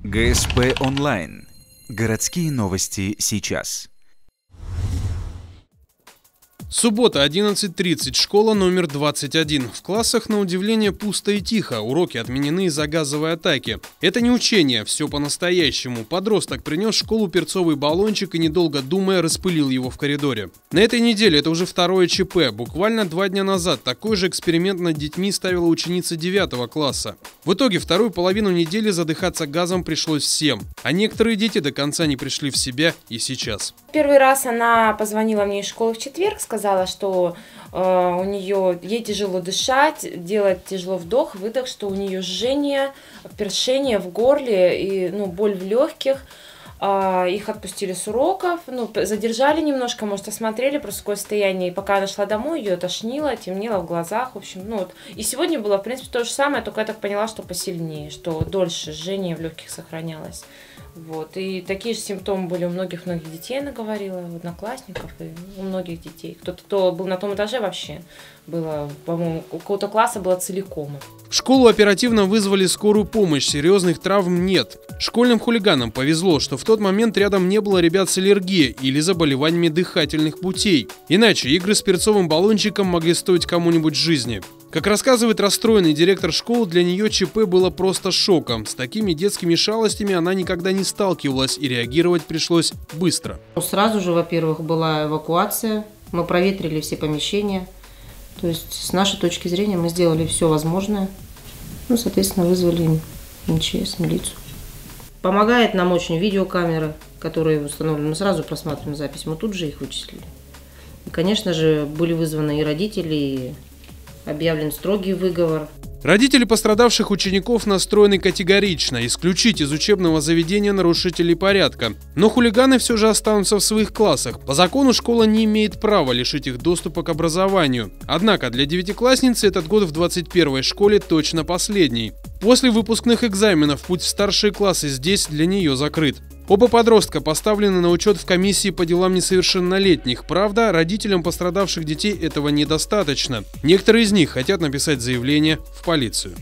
ГСП онлайн. Городские новости сейчас. Суббота, 11:30, школа номер 21. В классах, на удивление, пусто и тихо, уроки отменены из-за газовой атаки. Это не учение, все по-настоящему. Подросток принес в школу перцовый баллончик и, недолго думая, распылил его в коридоре. На этой неделе это уже второе ЧП. Буквально 2 дня назад такой же эксперимент над детьми ставила ученица 9 класса. В итоге вторую половину недели задыхаться газом пришлось всем. А некоторые дети до конца не пришли в себя и сейчас. Первый раз она позвонила мне из школы в четверг, сказала, что ей тяжело дышать, делать тяжело вдох-выдох, что у нее жжение, першение в горле и боль в легких. Их отпустили с уроков, задержали немножко, может, осмотрели просто какое состояние. И пока она шла домой, ее тошнило, темнело в глазах, в общем, И сегодня было, в принципе, то же самое, только я так поняла, что посильнее, что дольше жжение в легких сохранялось. И такие же симптомы были у многих детей, она говорила, у одноклассников и у многих детей. Кто был на том этаже вообще, было, по-моему, у какого-то класса было целиком. В школу оперативно вызвали скорую помощь, серьезных травм нет. Школьным хулиганам повезло, что в тот момент рядом не было ребят с аллергией или заболеваниями дыхательных путей. Иначе игры с перцовым баллончиком могли стоить кому-нибудь жизни. Как рассказывает расстроенный директор школы, для нее ЧП было просто шоком. С такими детскими шалостями она никогда не сталкивалась, и реагировать пришлось быстро. Сразу же, во-первых, была эвакуация, мы проветрили все помещения. То есть, с нашей точки зрения, мы сделали все возможное. Соответственно, вызвали МЧС, милицию. Помогает нам очень видеокамеры, которые установлены. Мы сразу просматриваем запись, мы тут же их вычислили. И, конечно же, были вызваны и родители, и объявлен строгий выговор. Родители пострадавших учеников настроены категорично исключить из учебного заведения нарушителей порядка. Но хулиганы все же останутся в своих классах. По закону школа не имеет права лишить их доступа к образованию. Однако для девятиклассницы этот год в 21-й школе точно последний. После выпускных экзаменов путь в старшие классы здесь для нее закрыт. Оба подростка поставлены на учет в комиссии по делам несовершеннолетних. Правда, родителям пострадавших детей этого недостаточно. Некоторые из них хотят написать заявление в полицию.